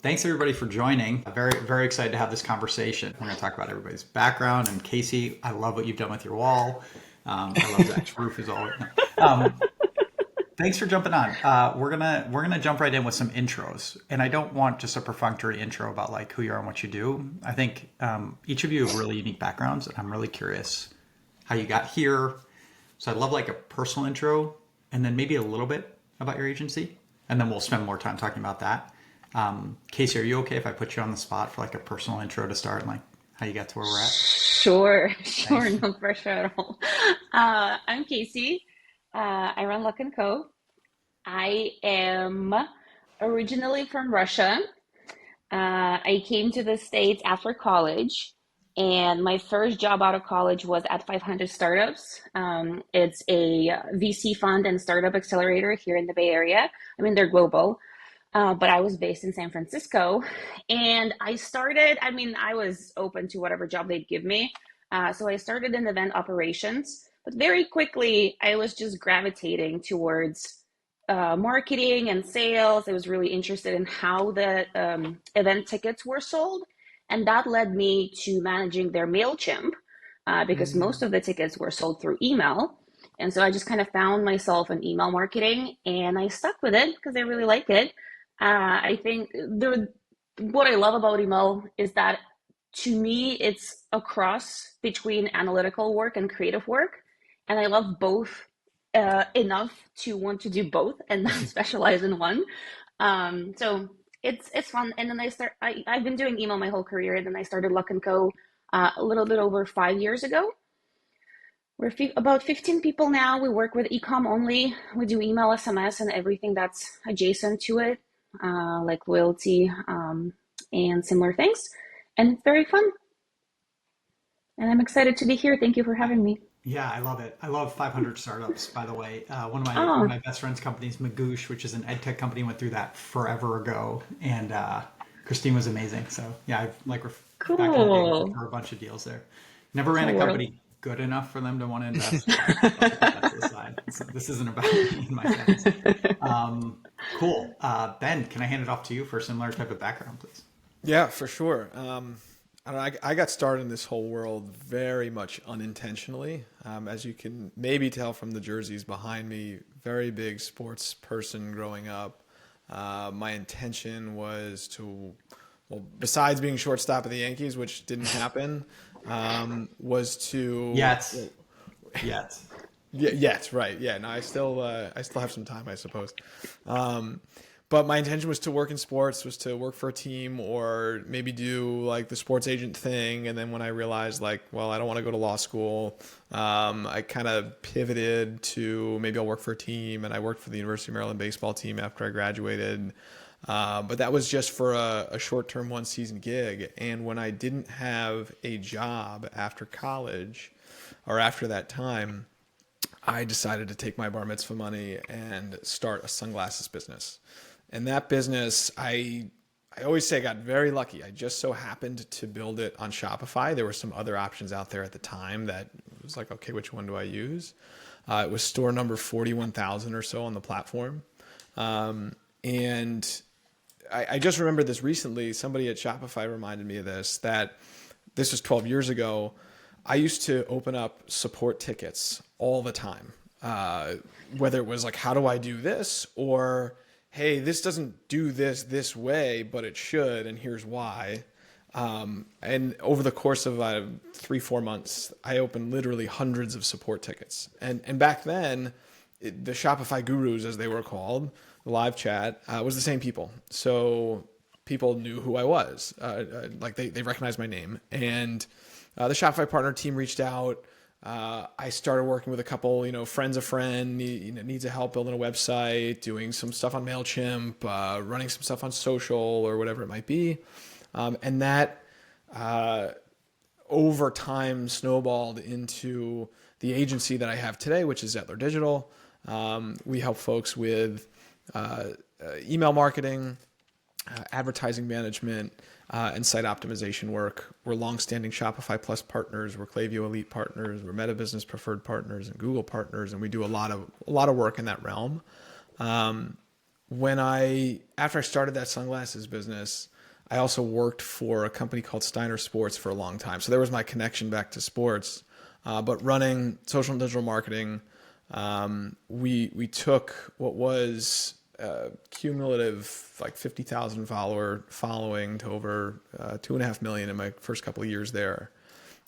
Thanks everybody for joining. Very, very excited to have this conversation. We're going to talk about everybody's background. And Kasey, I love what you've done with your wall. I love Zach's roof as always. Thanks for jumping on. We're gonna jump right in with some intros, and I don't want just a perfunctory intro about like who you are and what you do. I think each of you have really unique backgrounds, and I'm really curious how you got here. So I'd love like a personal intro, and then maybe a little bit about your agency, and then we'll spend more time talking about that. Kasey, are you okay if I put you on the spot for like a personal intro to start, and like how you got to where we're at? Sure, Thanks. no pressure at all. I'm Kasey. I run Luck and Co. I am originally from Russia. I came to the States after college, and my first job out of college was at 500 Startups. It's a VC fund and startup accelerator here in the Bay Area. I mean, they're global, but I was based in San Francisco. And I was open to whatever job they'd give me. So I started in event operations, but very quickly I was just gravitating towards marketing and sales. I was really interested in how the event tickets were sold. And that led me to managing their MailChimp because most Mm, of the tickets were sold through email. And so I just kind of found myself in email marketing and I stuck with it because I really like it. I think what I love about email is that to me, it's a cross between analytical work and creative work. And I love both enough to want to do both and not specialize in one. So it's fun. And then I've been doing email my whole career. And then I started Luck and Co. A little bit over 5 years ago. We're about 15 people now. We work with ecom only. We do email, SMS, and everything that's adjacent to it, like loyalty and similar things. And it's very fun. And I'm excited to be here. Thank you for having me. yeah, I love it. I love 500 startups, by the way. One of my Oh, best friends' companies, Magoosh, which is an ed tech company, went through that forever ago, and Christine was amazing. So yeah, I've like back in the day worked cool. for a bunch of deals there. Never ran a Cool world. company good enough for them to want to invest, but I'll put that to the side. This isn't about me and my friends. Um, cool. Ben, can I hand it off to you for a similar type of background, please? Yeah, for sure. I don't know, I got started in this whole world very much unintentionally. As you can maybe tell from the jerseys behind me, very big sports person growing up. My intention was to, well, besides being shortstop of the Yankees, which didn't happen, was to, Yet, yet. yeah, yes, right. Yeah, no, I still have some time, I suppose. Um, but my intention was to work in sports, was to work for a team or maybe do like the sports agent thing. And then when I realized like, well, I don't want to go to law school, I kind of pivoted to maybe I'll work for a team, and I worked for the University of Maryland baseball team after I graduated. But that was just for a short-term one-season gig. And when I didn't have a job after college or after that time, I decided to take my bar mitzvah money and start a sunglasses business. And that business, I always say I got very lucky. I just so happened to build it on Shopify. There were some other options out there at the time that was like, okay, which one do I use? It was store number 41,000 or so on the platform. And I just remember this recently. Somebody at Shopify reminded me of this, that this was 12 years ago. I used to open up support tickets all the time, whether it was like, how do I do this? Or, hey, this doesn't do this way, but it should, and here's why. And over the course of 3, 4 months, I opened literally hundreds of support tickets. And back then, the Shopify gurus, as they were called, the live chat, was the same people. So people knew who I was. Like they recognized my name. And the Shopify partner team reached out. I started working with a couple, friends of friend, needs a help building a website, doing some stuff on MailChimp, running some stuff on social or whatever it might be. And that over time snowballed into the agency that I have today, which is Zettler Digital. We help folks with uh, email marketing, advertising management, and site optimization work. We're longstanding Shopify Plus partners. We're Klaviyo Elite partners. We're Meta Business Preferred partners and Google partners, and we do a lot of work in that realm. after I started that sunglasses business, I also worked for a company called Steiner Sports for a long time. So there was my connection back to sports. But running social and digital marketing, we took what was cumulative like 50,000 following to over 2.5 million in my first couple of years there.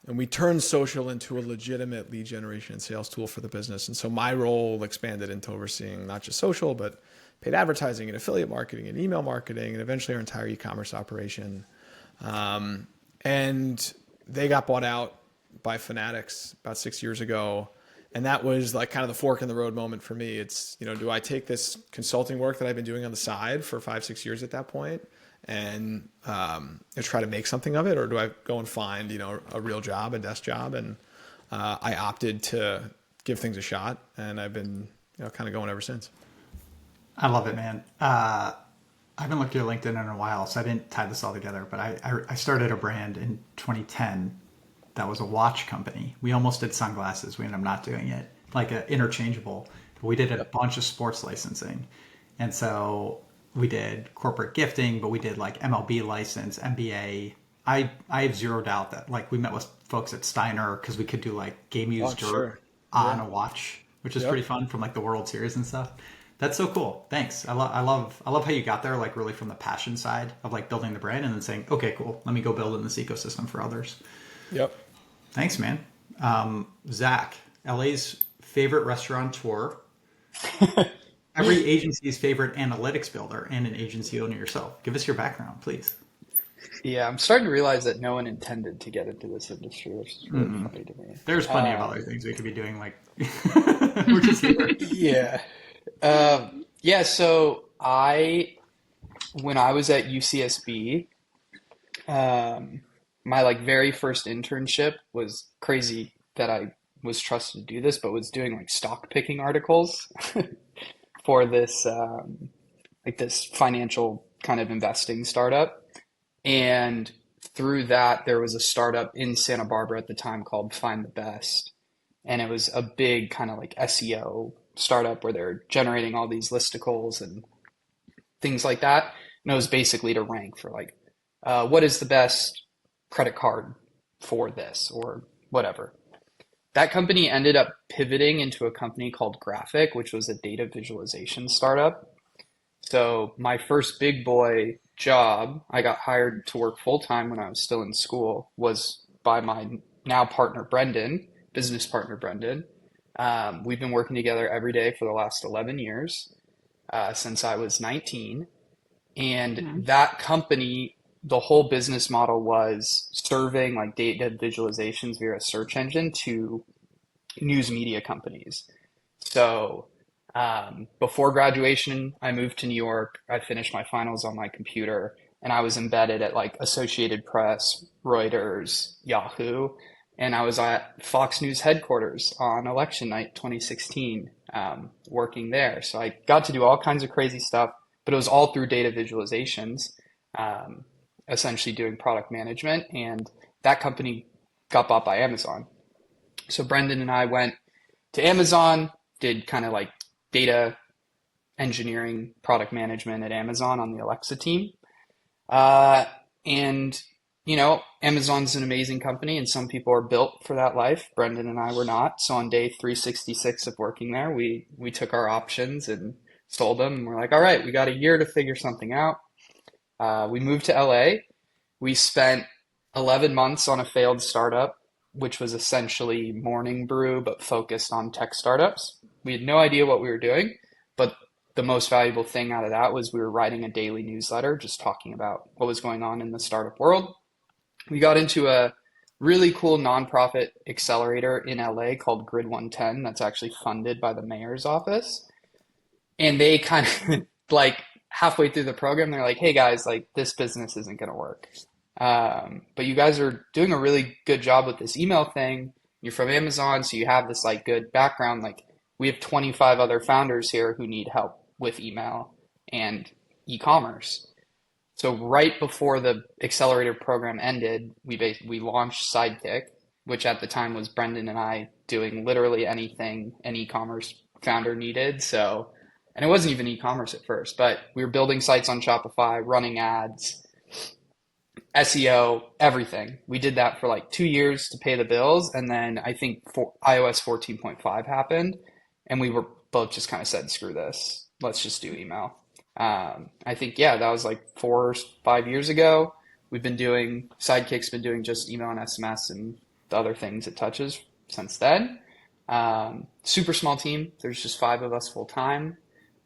And we turned social into a legitimate lead generation and sales tool for the business. And so my role expanded into overseeing not just social, but paid advertising and affiliate marketing and email marketing, and eventually our entire e-commerce operation. And they got bought out by Fanatics about 6 years ago. And that was like kind of the fork in the road moment for me. It's, do I take this consulting work that I've been doing on the side for 5-6 years at that point and try to make something of it? Or do I go and find, a real job, a desk job? And I opted to give things a shot, and I've been, kind of going ever since. I love it, man. I haven't looked at your LinkedIn in a while, so I didn't tie this all together, but I started a brand in 2010 that was a watch company. We almost did sunglasses. We ended up not doing it, like an interchangeable. But we did a bunch of sports licensing. And so we did corporate gifting, but we did like MLB license, NBA. I have zero doubt that like we met with folks at Steiner because we could do like game used dirt on a watch, which is pretty fun from like the World Series and stuff. That's so cool. Thanks. I love how you got there, like really from the passion side of like building the brand and then saying, okay, cool, let me go build in this ecosystem for others. Yep. Thanks, man. Zac, LA's favorite restaurateur, every agency's favorite analytics builder, and an agency owner yourself. Give us your background, please. Yeah, I'm starting to realize that no one intended to get into this industry, which is really funny to me. There's plenty of other things we could be doing, like we're just here. Yeah. So when I was at UCSB, my like very first internship was crazy that I was trusted to do this, but was doing like stock picking articles for this this financial kind of investing startup. And through that, there was a startup in Santa Barbara at the time called Find the Best. And it was a big kind of like SEO startup where they're generating all these listicles and things like that. And it was basically to rank for like, what is the best credit card for this or whatever. That company ended up pivoting into a company called Graphic, which was a data visualization startup. So my first big boy job, I got hired to work full time when I was still in school, was by my now partner, Brendan, business partner, Brendan. We've been working together every day for the last 11 years, since I was 19. And that company, the whole business model was serving like data visualizations via a search engine to news media companies. So before graduation, I moved to New York. I finished my finals on my computer, and I was embedded at like Associated Press, Reuters, Yahoo. And I was at Fox News headquarters on election night 2016, working there. So I got to do all kinds of crazy stuff, but it was all through data visualizations, essentially doing product management. And that company got bought by Amazon. So Brendan and I went to Amazon, did kind of like data engineering, product management at Amazon on the Alexa team. And Amazon's an amazing company and some people are built for that life. Brendan and I were not. So on day 366 of working there, we took our options and sold them. And we're like, all right, we got a year to figure something out. We moved to LA. We spent 11 months on a failed startup, which was essentially Morning Brew, but focused on tech startups. We had no idea what we were doing, but the most valuable thing out of that was we were writing a daily newsletter, just talking about what was going on in the startup world. We got into a really cool nonprofit accelerator in LA called Grid 110 that's actually funded by the mayor's office. And they kind of like halfway through the program, they're like, hey guys, like this business isn't going to work. But you guys are doing a really good job with this email thing. You're from Amazon, so you have this like good background. Like we have 25 other founders here who need help with email and e-commerce. So right before the accelerator program ended, we launched Sidekick, which at the time was Brendan and I doing literally anything an e-commerce founder needed. So And it wasn't even e-commerce at first, but we were building sites on Shopify, running ads, SEO, everything. We did that for like 2 years to pay the bills. And then I think iOS 14.5 happened, and we were both just kind of said, screw this. Let's just do email. I think, yeah, that was like 4 or 5 years ago. Sidekick's been doing just email and SMS and the other things it touches since then. Super small team. There's just 5 of us full time.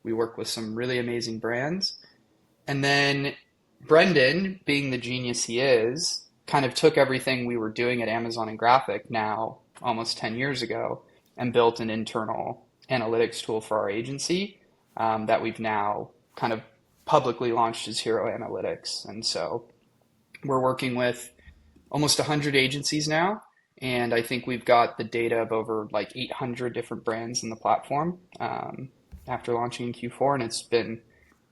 We work with some really amazing brands. And then Brendan, being the genius he is, kind of took everything we were doing at Amazon and Graphic now almost 10 years ago and built an internal analytics tool for our agency that we've now kind of publicly launched as Hero Analytics. And so we're working with almost 100 agencies now. And I think we've got the data of over like 800 different brands in the platform after launching in Q4. And it's been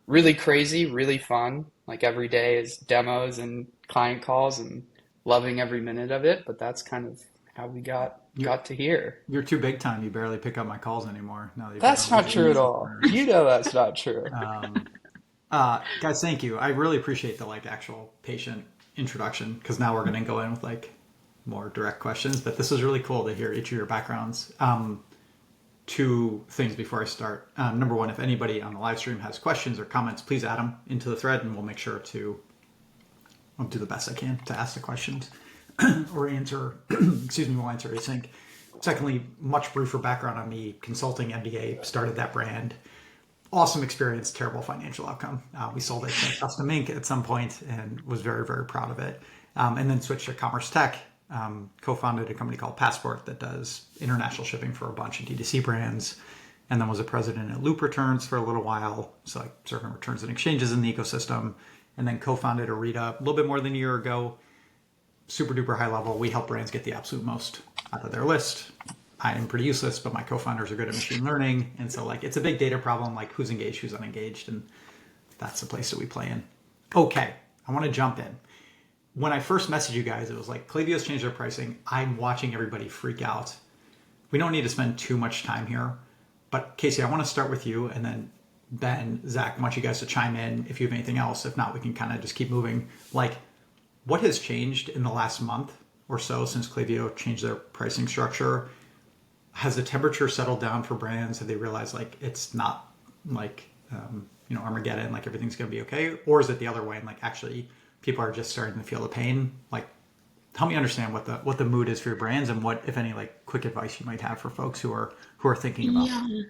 really crazy, really fun. Like every day is demos and client calls and loving every minute of it. But that's kind of how we got to here. You're too big time. You barely pick up my calls anymore. Now that that's not true at all. You know that's not true. Guys, thank you. I really appreciate the like actual patient introduction, because now we're going to go in with like more direct questions. But this was really cool to hear each of your backgrounds. 2 things before I start. Number 1, if anybody on the live stream has questions or comments, please add them into the thread, and we'll make sure to I'll do the best I can to ask the questions or answer. Excuse me, we'll answer async. Secondly, much briefer background on me. Consulting MBA, started that brand. Awesome experience, terrible financial outcome. We sold it to Custom Ink at some point and was very, very proud of it. And then switched to commerce tech. Co-founded a company called Passport that does international shipping for a bunch of D2C brands, and then was a president at Loop Returns for a little while, so like serving returns and exchanges in the ecosystem, and then co-founded Orita a little bit more than a year ago. Super duper high level. We help brands get the absolute most out of their list. I am pretty useless, but my co-founders are good at machine learning, and so like it's a big data problem, like who's engaged, who's unengaged, and that's the place that we play in. Okay, I want to jump in. When I first messaged you guys, it was like, Klaviyo's changed their pricing. I'm watching everybody freak out. We don't need to spend too much time here. But Kasey, I want to start with you, and then Ben, Zach, I want you guys to chime in if you have anything else. If not, we can kind of just keep moving. Like, what has changed in the last month or so since Klaviyo changed their pricing structure? Has the temperature settled down for brands? Have they realized like it's not like, Armageddon, like everything's going to be okay? Or is it the other way, and like actually people are just starting to feel the pain? Like, help me understand what the mood is for your brands, and what, if any, like quick advice you might have for folks who are thinking about it.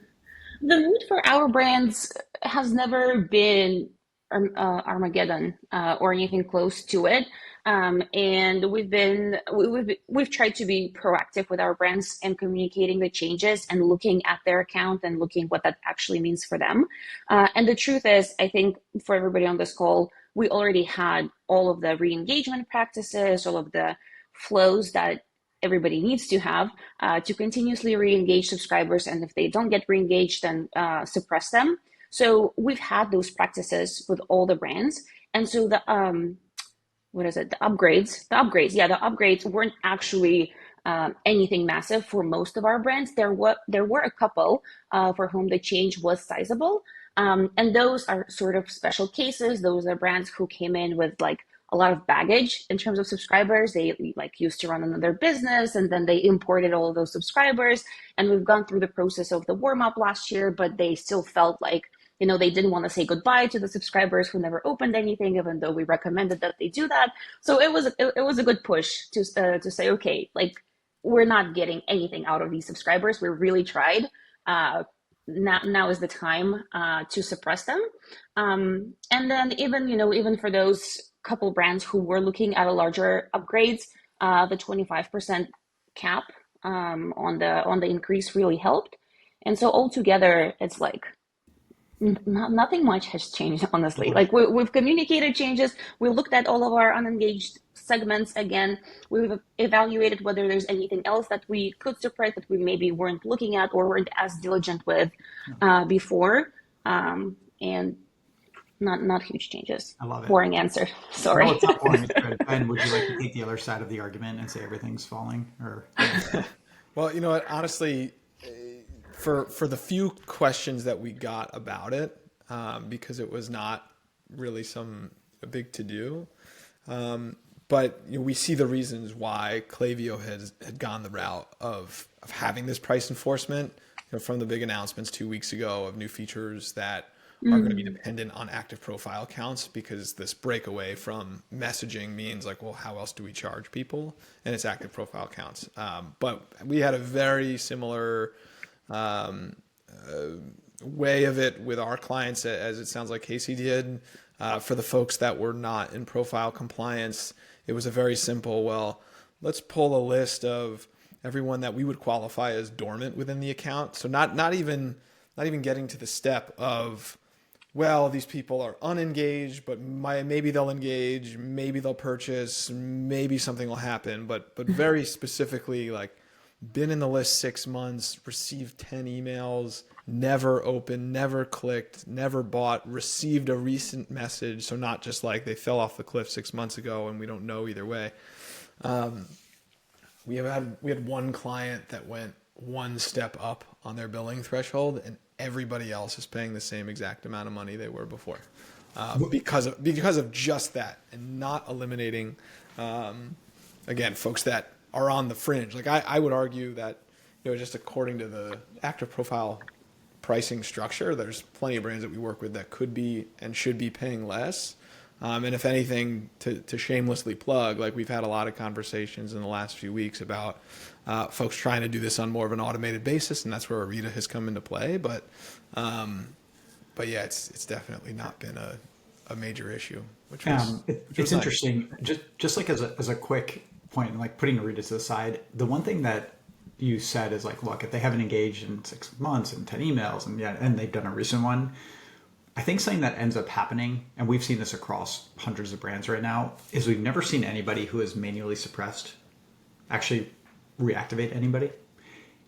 The mood for our brands has never been Armageddon or anything close to it. And we've tried to be proactive with our brands and communicating the changes and looking at their account and looking what that actually means for them. And the truth is, I think for everybody on this call, we already had all of the re-engagement practices, all of the flows that everybody needs to have to continuously re-engage subscribers. And if they don't get re-engaged, then suppress them. So we've had those practices with all the brands. And so the upgrades weren't actually anything massive for most of our brands. There were a couple for whom the change was sizable. And those are sort of special cases. Those are brands who came in with like a lot of baggage in terms of subscribers. They like used to run another business, and then they imported all of those subscribers. And we've gone through the process of the warm up last year, but they still felt like, they didn't want to say goodbye to the subscribers who never opened anything, even though we recommended that they do that. So it was a good push to say, okay, like we're not getting anything out of these subscribers. We really tried. Now is the time to suppress them. And then even for those couple brands who were looking at a larger upgrades, the 25% cap on the increase really helped. And so altogether, it's like nothing much has changed, honestly. Like we've communicated changes. We looked at all of our unengaged segments again. We've evaluated whether there's anything else that we could suppress that we maybe weren't looking at or weren't as diligent with before. And not huge changes. I love it. Boring answer. Sorry. No, it's not boring. It's good. Ben, would you like to take the other side of the argument and say everything's falling? Or Well, you know what? Honestly, for the few questions that we got about it, because it was not really a big to do. But we see the reasons why Klaviyo had gone the route of having this price enforcement, from the big announcements 2 weeks ago of new features that are going to be dependent on active profile counts, because this breakaway from messaging means like, well, how else do we charge people? And it's active profile counts. But we had a very similar way of it with our clients, as it sounds like Kasey did. For the folks that were not in profile compliance, it was a very simple, well, let's pull a list of everyone that we would qualify as dormant within the account. So not even getting to the step of, well, these people are unengaged, but maybe they'll engage, maybe they'll purchase, maybe something will happen, but very specifically, like, been in the list 6 months, received 10 emails, never opened, never clicked, never bought, received a recent message. So not just like they fell off the cliff 6 months ago and we don't know either way. We had one client that went one step up on their billing threshold, and everybody else is paying the same exact amount of money they were before, because of just that, and not eliminating, again, folks that are on the fringe. Like I would argue that, just according to the active profile pricing structure, there's plenty of brands that we work with that could be and should be paying less. And if anything, to shamelessly plug, like, we've had a lot of conversations in the last few weeks about folks trying to do this on more of an automated basis, and that's where Orita has come into play. But yeah, it's definitely not been a major issue. Which was, it's interesting. Just like as a quick point, like putting Orita to the side, the one thing that you said is like, look, if they haven't engaged in 6 months and 10 emails, and they've done a recent one. I think something that ends up happening, and we've seen this across hundreds of brands right now, is we've never seen anybody who is manually suppressed actually reactivate anybody.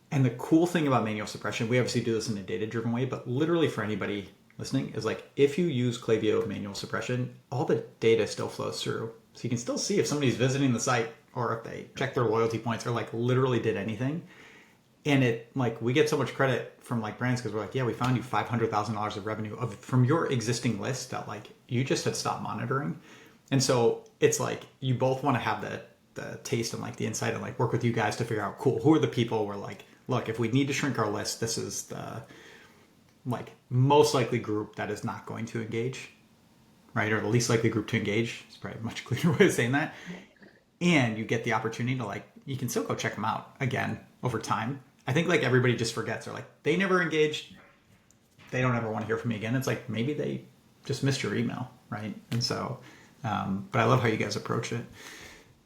And the cool thing about manual suppression, we obviously do this in a data-driven way, but literally for anybody listening, is like, if you use Klaviyo manual suppression, all the data still flows through. So you can still see if somebody's visiting the site, or if they check their loyalty points, or like literally did anything. And it, like, we get so much credit from like brands because we're like, yeah, we found you $500,000 of revenue from your existing list that like you just had stopped monitoring. And so it's like, you both want to have the taste and like the insight and like work with you guys to figure out, cool, who are the people where like, look, if we need to shrink our list, this is the like most likely group that is not going to engage, right? Or the least likely group to engage. It's probably a much clearer way of saying that. And you get the opportunity to like, you can still go check them out again over time. I think like everybody just forgets, or like, they never engaged, they don't ever want to hear from me again. It's like, maybe they just missed your email, right? And so, but I love how you guys approach it.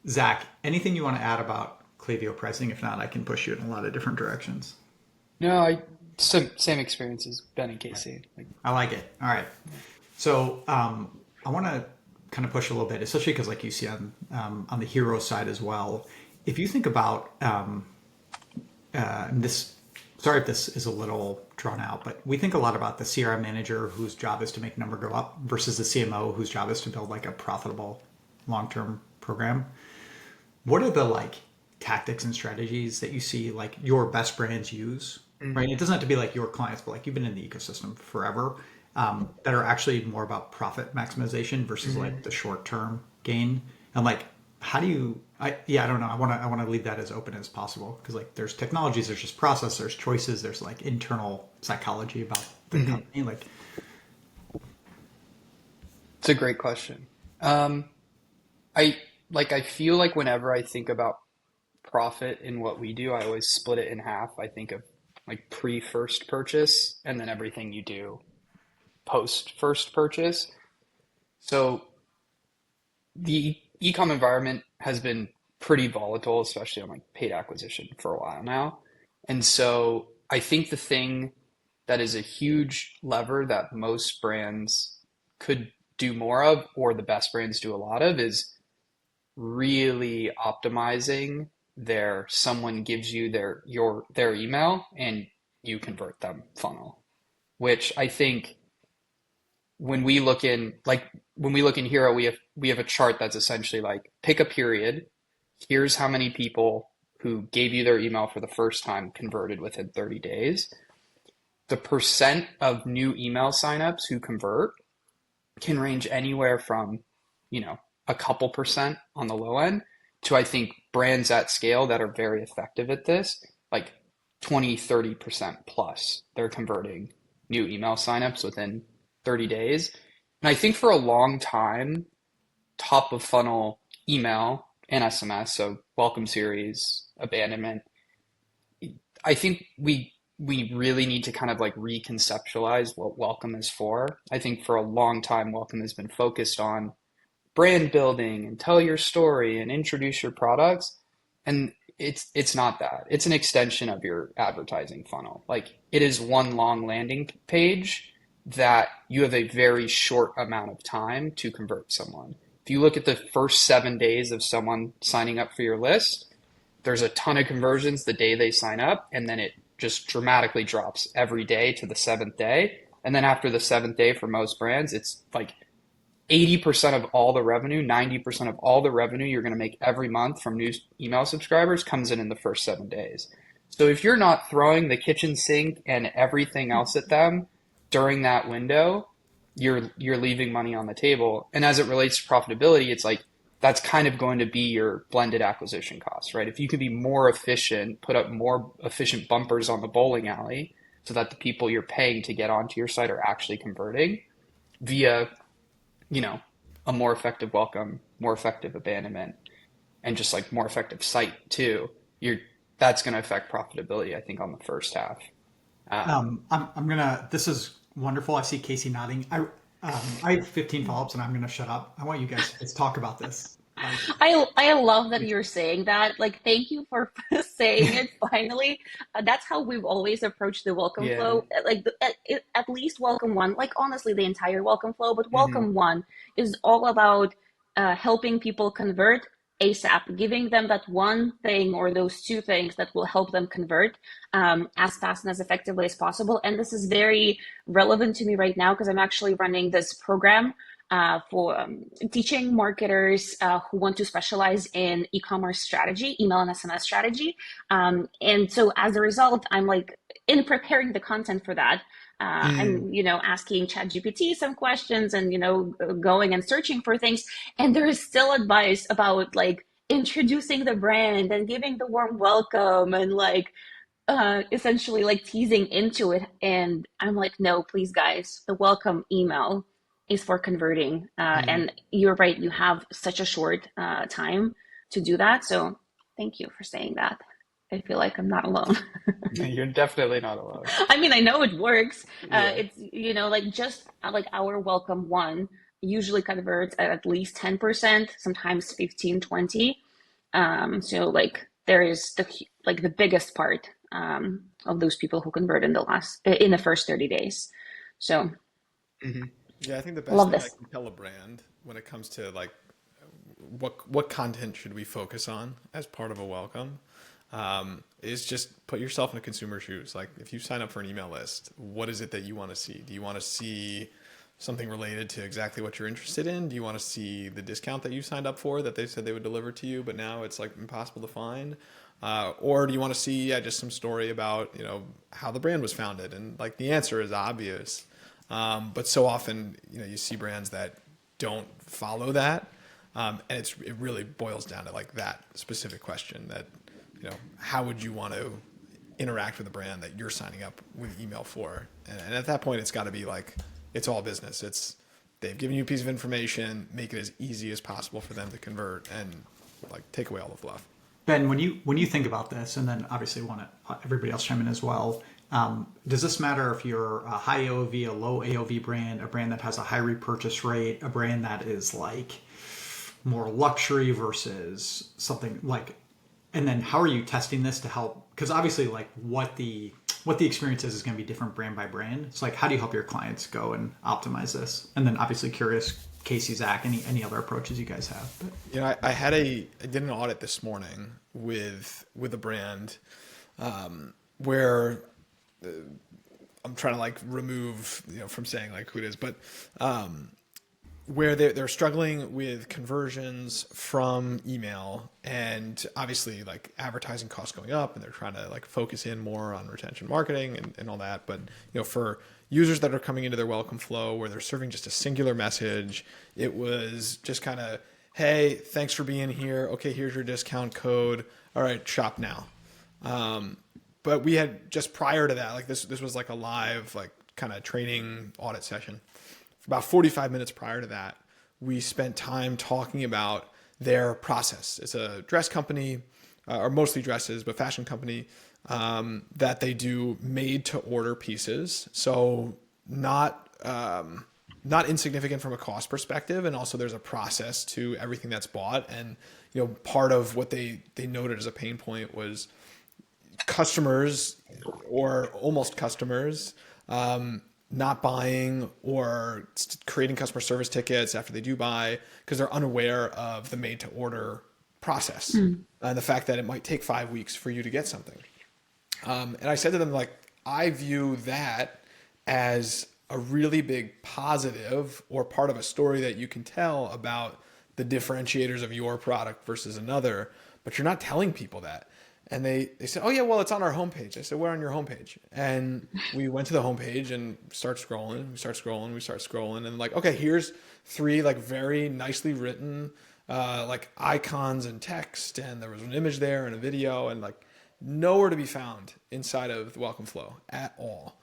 Zac, anything you want to add about Klaviyo pricing? If not, I can push you in a lot of different directions. No, same experience as Ben and Kasey. I like it. All right. So I want to kind of push a little bit, especially because like you see on the hero side as well. If you think about this, sorry if this is a little drawn out, but we think a lot about the CRM manager whose job is to make number go up versus the CMO whose job is to build like a profitable long-term program. What are the like tactics and strategies that you see like your best brands use, right? It doesn't have to be like your clients, but like you've been in the ecosystem forever, that are actually more about profit maximization versus like the short-term gain. And like, how do you, I don't know. I want to leave that as open as possible, because like there's technologies, there's just process, there's choices, there's like internal psychology about the company. Like, it's a great question. I feel like whenever I think about profit in what we do, I always split it in half. I think of like pre-first purchase and then everything you do post first purchase. So the e-com environment has been pretty volatile, especially on like paid acquisition for a while now. And so I think the thing that is a huge lever that most brands could do more of, or the best brands do a lot of, is really optimizing their someone gives you their email and you convert them funnel, which I think when we look in Hero, we have a chart that's essentially like, pick a period. Here's how many people who gave you their email for the first time converted within 30 days. the percent of new email signups who convert can range anywhere from, a couple percent on the low end to, I think, brands at scale that are very effective at this, like 20, 30% plus, they're converting new email signups within 30 days. And I think for a long time, top of funnel email and SMS, so welcome series, abandonment, I think we really need to kind of like reconceptualize what welcome is for. I think for a long time, welcome has been focused on brand building and tell your story and introduce your products. And it's not that. It's an extension of your advertising funnel. Like, it is one long landing page that you have a very short amount of time to convert someone. If you look at the first 7 days of someone signing up for your list, there's a ton of conversions the day they sign up, and then it just dramatically drops every day to the 7th day. And then after the 7th day, for most brands, it's like 80% of all the revenue, 90% of all the revenue you're going to make every month from new email subscribers comes in the first 7 days. So if you're not throwing the kitchen sink and everything else at them during that window, you're leaving money on the table. And as it relates to profitability, it's like, that's kind of going to be your blended acquisition costs, right? If you can be more efficient, put up more efficient bumpers on the bowling alley so that the people you're paying to get onto your site are actually converting via, a more effective welcome, more effective abandonment, and just like more effective site too, that's going to affect profitability, I think, on the first half. This is wonderful. I see Kasey nodding. I have 15 follow-ups and I'm going to shut up. I want you guys to talk about this. I love that you're saying that. Like, thank you for saying it finally. That's how we've always approached the welcome flow. Like, at least welcome one, like honestly, the entire welcome flow, but welcome one is all about helping people convert ASAP, giving them that one thing or those two things that will help them convert as fast and as effectively as possible. And this is very relevant to me right now because I'm actually running this program for teaching marketers who want to specialize in e-commerce strategy, email and SMS strategy. And so as a result, I'm like, in preparing the content for that, I'm, asking ChatGPT some questions and, going and searching for things. And there is still advice about like introducing the brand and giving the warm welcome and like essentially like teasing into it. And I'm like, no, please guys, the welcome email is for converting. And you're right, you have such a short time to do that. So thank you for saying that. I feel like I'm not alone. You're definitely not alone. I mean, I know it works. It's, like just like our welcome one usually converts at least 10%, sometimes 15, 20. So like there is the biggest part of those people who convert in the first 30 days. So yeah, I think the best love thing this. I can tell a brand when it comes to like what content should we focus on as part of a welcome is just put yourself in the consumer's shoes. Like, if you sign up for an email list, what is it that you want to see? Do you want to see something related to exactly what you're interested in? Do you want to see the discount that you signed up for that they said they would deliver to you, but now it's like impossible to find? Or do you want to see just some story about, how the brand was founded? And like the answer is obvious. But so often, you see brands that don't follow that. And it really boils down to like that specific question that, how would you want to interact with a brand that you're signing up with email for? And at that point, it's got to be like, it's all business. They've given you a piece of information, make it as easy as possible for them to convert and like take away all the fluff. Ben, when you think about this, and then obviously want everybody else chime in as well, does this matter if you're a high AOV, a low AOV brand, a brand that has a high repurchase rate, a brand that is like more luxury versus something like, and then how are you testing this to help? Because obviously like what the experience is going to be different brand by brand. It's like, how do you help your clients go and optimize this? And then obviously curious, Kasey, Zac, any other approaches you guys have? But. I did an audit this morning with a brand where I'm trying to like remove, from saying like who it is, but where they're struggling with conversions from email, and obviously like advertising costs going up, and they're trying to like focus in more on retention marketing and all that. But for users that are coming into their welcome flow where they're serving just a singular message, it was just kind of, hey, thanks for being here. Okay, here's your discount code. All right, shop now. But we had just prior to that, like this was like a live like kind of training audit session. For about 45 minutes prior to that, we spent time talking about their process. It's a dress company, or mostly dresses, but fashion company, that they do made to order pieces. So not insignificant from a cost perspective. And also there's a process to everything that's bought. And, part of what they noted as a pain point was customers, or almost customers, not buying or creating customer service tickets after they do buy because they're unaware of the made to order process and the fact that it might take 5 weeks for you to get something. And I said to them, like, I view that as a really big positive or part of a story that you can tell about the differentiators of your product versus another, but you're not telling people that. And they said, oh yeah, well, it's on our homepage. I said, where on your homepage? And we went to the homepage and we start scrolling. And like, okay, here's 3 like very nicely written like icons and text. And there was an image there and a video, and like nowhere to be found inside of the welcome flow at all.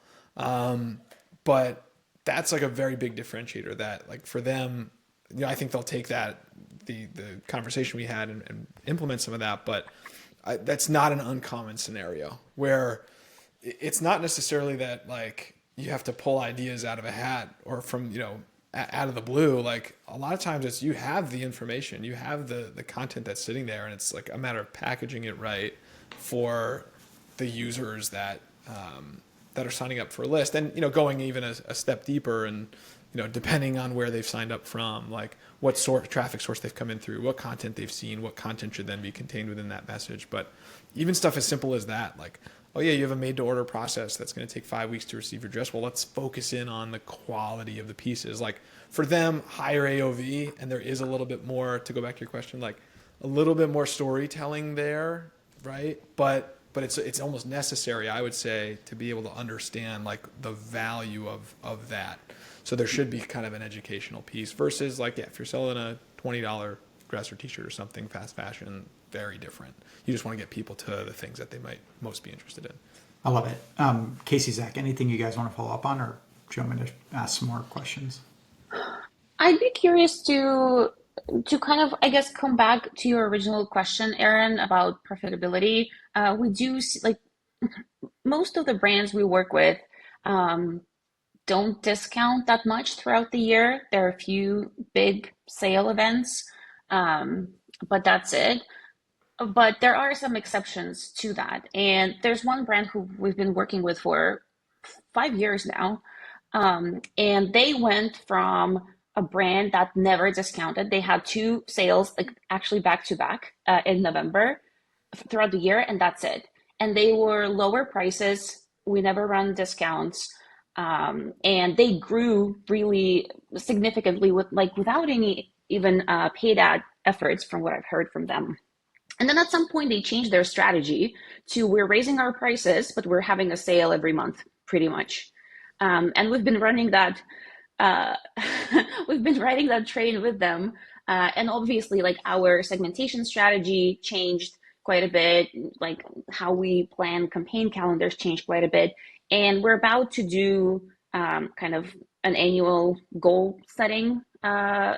But that's like a very big differentiator that like for them, I think they'll take that, the conversation we had and implement some of that. But that's not an uncommon scenario where it's not necessarily that like you have to pull ideas out of a hat or from, out of the blue. Like a lot of times it's, you have the information, you have the content that's sitting there, and it's like a matter of packaging it right for the users that are signing up for a list. And, going even a step deeper and, depending on where they've signed up from, like what traffic source they've come in through, what content they've seen, what content should then be contained within that message. But even stuff as simple as that, like, oh yeah, you have a made to order process that's going to take 5 weeks to receive your dress. Well, let's focus in on the quality of the pieces. Like for them, higher AOV, and there is a little bit more, to go back to your question, like a little bit more storytelling there, right? But it's almost necessary, I would say, to be able to understand like the value of that. So there should be kind of an educational piece versus like, yeah, if you're selling a $20 dress or t-shirt or something, fast fashion, very different. You just want to get people to the things that they might most be interested in. I love it. Kasey, Zac, anything you guys want to follow up on, or do you want me to ask some more questions? I'd be curious to kind of, I guess, come back to your original question, Aaron, about profitability. We do see, like most of the brands we work with don't discount that much throughout the year. There are a few big sale events, but that's it. But there are some exceptions to that. And there's one brand who we've been working with for 5 years now. And they went from a brand that never discounted. They had 2 sales, like actually back to back in November throughout the year, and that's it. And they were lower prices. We never run discounts. And they grew really significantly without any even paid ad efforts from what I've heard from them. And then at some point they changed their strategy to, we're raising our prices, but we're having a sale every month, pretty much. And we've been running that, we've been riding that train with them. And obviously like our segmentation strategy changed quite a bit, like how we plan campaign calendars changed quite a bit. And we're about to do kind of an annual goal setting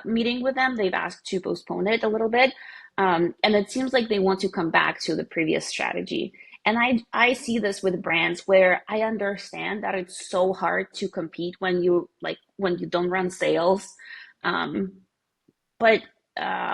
meeting with them. They've asked to postpone it a little bit. And it seems like they want to come back to the previous strategy. And I see this with brands where I understand that it's so hard to compete when you don't run sales. But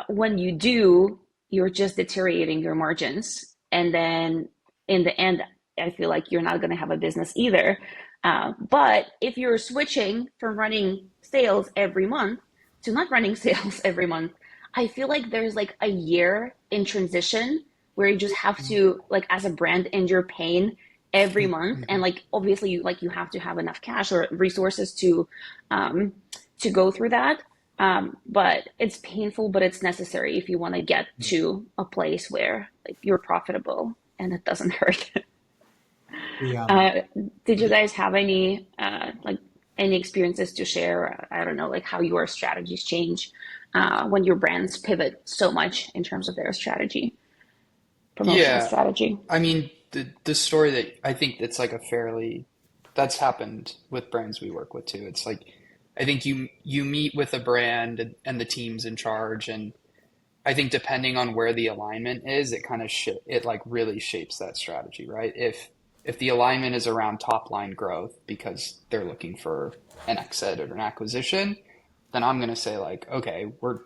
when you do, you're just deteriorating your margins. And then in the end, I feel like you're not going to have a business either. But if you're switching from running sales every month to not running sales every month, I feel like there's like a year in transition where you just have to, like, as a brand, end your pain every month. And like, obviously you have to have enough cash or resources to go through that. But it's painful, but it's necessary if you want to get to a place where like you're profitable and it doesn't hurt. The Uh, did you guys have any like any experiences to share? I don't know, like how your strategies change when your brands pivot so much in terms of their strategy, promotional Yeah, strategy. I mean, the story that I think that's like a fairly that's happened with brands we work with too. It's like I think you meet with a brand and the team's in charge, and I think depending on where the alignment is, it kind of it like really shapes that strategy, right? If the alignment is around top line growth because they're looking for an exit or an acquisition, then I'm going to say like, okay, we're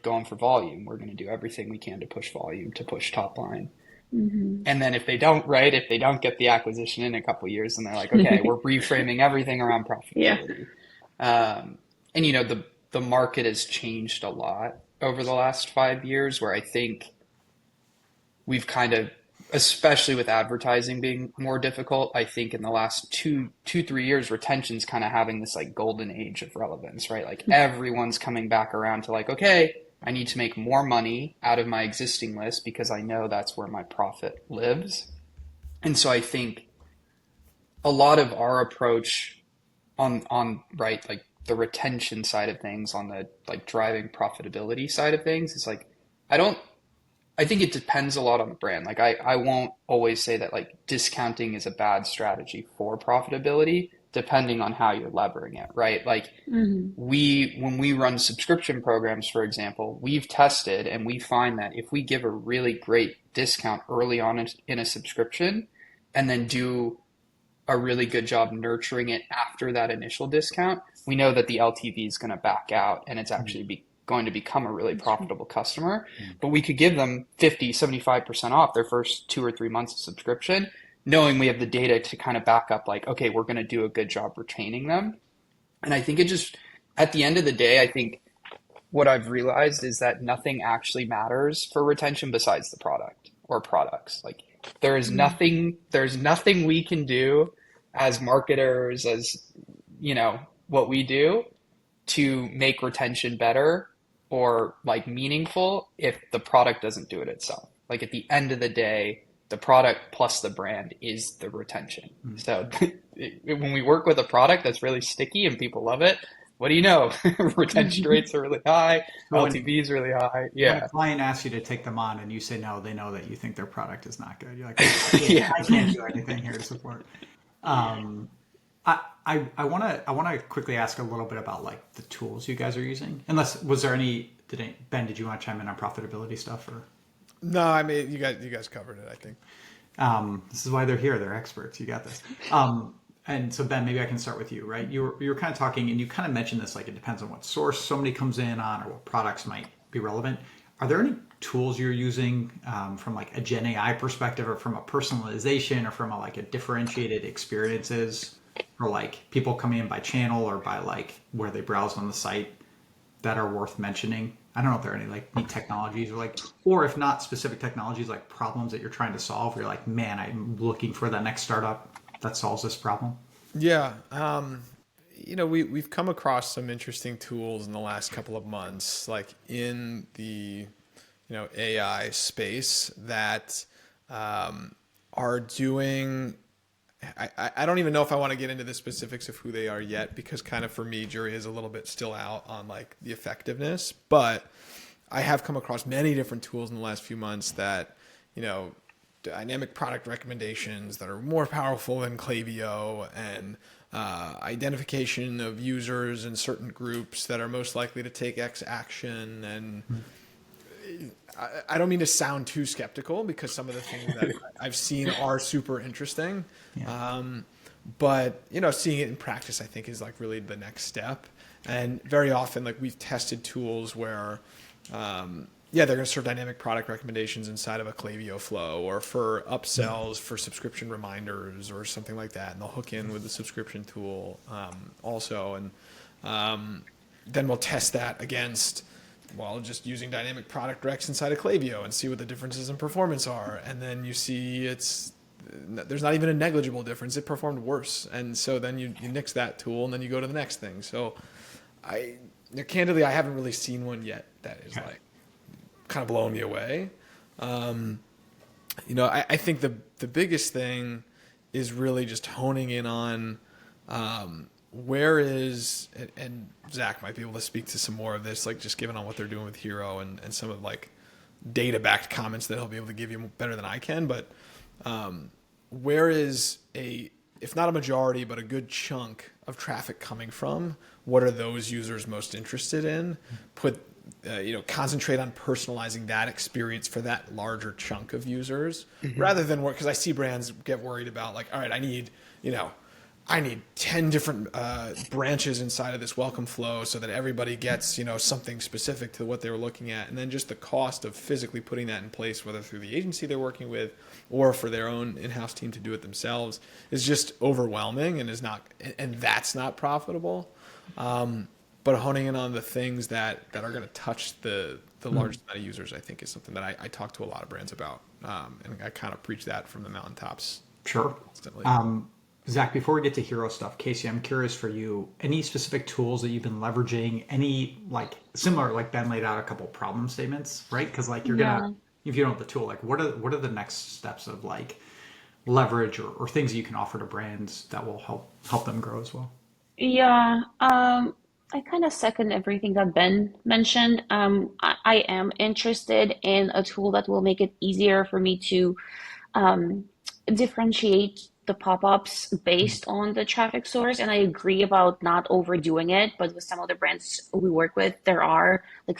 going for volume. We're going to do everything we can to push volume, to push top line. Hmm. And then if they don't, right, if they don't get the acquisition in a couple of years, then they're like, okay, we're reframing everything around Yeah. profitability. And you know, the market has changed a lot over the last 5 years, where I think we've kind of, especially with advertising being more difficult, I think in the last 3 years, retention's kind of having this like golden age of relevance, right? Like everyone's coming back around to like, okay, I need to make more money out of my existing list because I know that's where my profit lives. And so I think a lot of our approach on right, like the retention side of things, on the like driving profitability side of things is like, I don't I think it depends a lot on the brand. Like I won't always say that like discounting is a bad strategy for profitability, depending on how you're levering it, right? Like Hmm. when we run subscription programs, for example, we've tested and we find that if we give a really great discount early on in a subscription and then do a really good job nurturing it after that initial discount, we know that the LTV is going to back out and it's actually going to become a really That's true. profitable customer. But we could give them 50, 75% off their first 2 or 3 months of subscription, knowing we have the data to kind of back up like, okay, we're going to do a good job retaining them. And I think it just, at the end of the day, I think what I've realized is that nothing actually matters for retention besides the product or products. Like there's nothing we can do as marketers, as you know, what we do to make retention better or like meaningful if the product doesn't do it itself. Like at the end of the day, the product plus the brand is the retention. So when we work with a product that's really sticky and people love it, what do you know? Retention rates are really high, so LTV is really high. when a Yeah. client asks you to take them on and you say no, they know that you think their product is not good. You're like, Yeah. I can't do anything here to support. Um, I want to quickly ask a little bit about like the tools you guys are using. Unless was there any? Ben? Did you want to chime in on profitability stuff or? No, I mean you guys covered it, I think. This is why they're here. They're experts. You got this. And so Ben, maybe I can start with you, right? You were kind of talking, and you kind of mentioned this, like it depends on what source somebody comes in on, or what products might be relevant. Are there any tools you're using from like a Gen AI perspective, or from a personalization, or from like a differentiated experiences, for like people coming in by channel or by like where they browse on the site that are worth mentioning? I don't know if there are any like neat technologies, or like, or if not specific technologies, like problems that you're trying to solve. Where you're like, man, I'm looking for that next startup that solves this problem. Yeah. We've come across some interesting tools in the last couple of months, like in the AI space that are doing. I don't even know if I want to get into the specifics of who they are yet, because kind of for me, jury is a little bit still out on like the effectiveness. But I have come across many different tools in the last few months that, you know, dynamic product recommendations that are more powerful than Klaviyo, and identification of users in certain groups that are most likely to take X action. And I don't mean to sound too skeptical, because some of the things that I've seen are super interesting. Yeah. But seeing it in practice, I think, is like really the next step. And very often, like we've tested tools where, they're going to serve dynamic product recommendations inside of a Klaviyo flow, or for upsells for subscription reminders or something like that, and they'll hook in with the subscription tool also. And then we'll test that against, well, just using dynamic product recs inside of Klaviyo and see what the differences in performance are. And then you see there's not even a negligible difference. It performed worse. And so then you nix that tool and then you go to the next thing. So candidly, I haven't really seen one yet that is like kind of blowing me away. I think the biggest thing is really just honing in on where is, and Zac might be able to speak to some more of this, like just given on what they're doing with Hero and some of like data-backed comments that he'll be able to give you better than I can. But where is if not a majority, but a good chunk of traffic coming from? What are those users most interested in? Concentrate on personalizing that experience for that larger chunk of users, rather than because I see brands get worried about like, all right, I need 10 different branches inside of this welcome flow so that everybody gets, something specific to what they were looking at. And then just the cost of physically putting that in place, whether through the agency they're working with or for their own in-house team to do it themselves, is just overwhelming and that's not profitable. But honing in on the things that are going to touch the largest amount of users, I think, is something that I talk to a lot of brands about. And I kind of preach that from the mountaintops. Sure. Constantly. Zac, before we get to Hero stuff, Kasey, I'm curious for you, any specific tools that you've been leveraging, any like similar, like Ben laid out a couple problem statements, right? Because like you're gonna, if you don't have the tool, like what are the next steps of like leverage or things that you can offer to brands that will help them grow as well? Yeah, I kind of second everything that Ben mentioned. I am interested in a tool that will make it easier for me to differentiate the pop-ups based on the traffic source. And I agree about not overdoing it, but with some of the brands we work with, there are like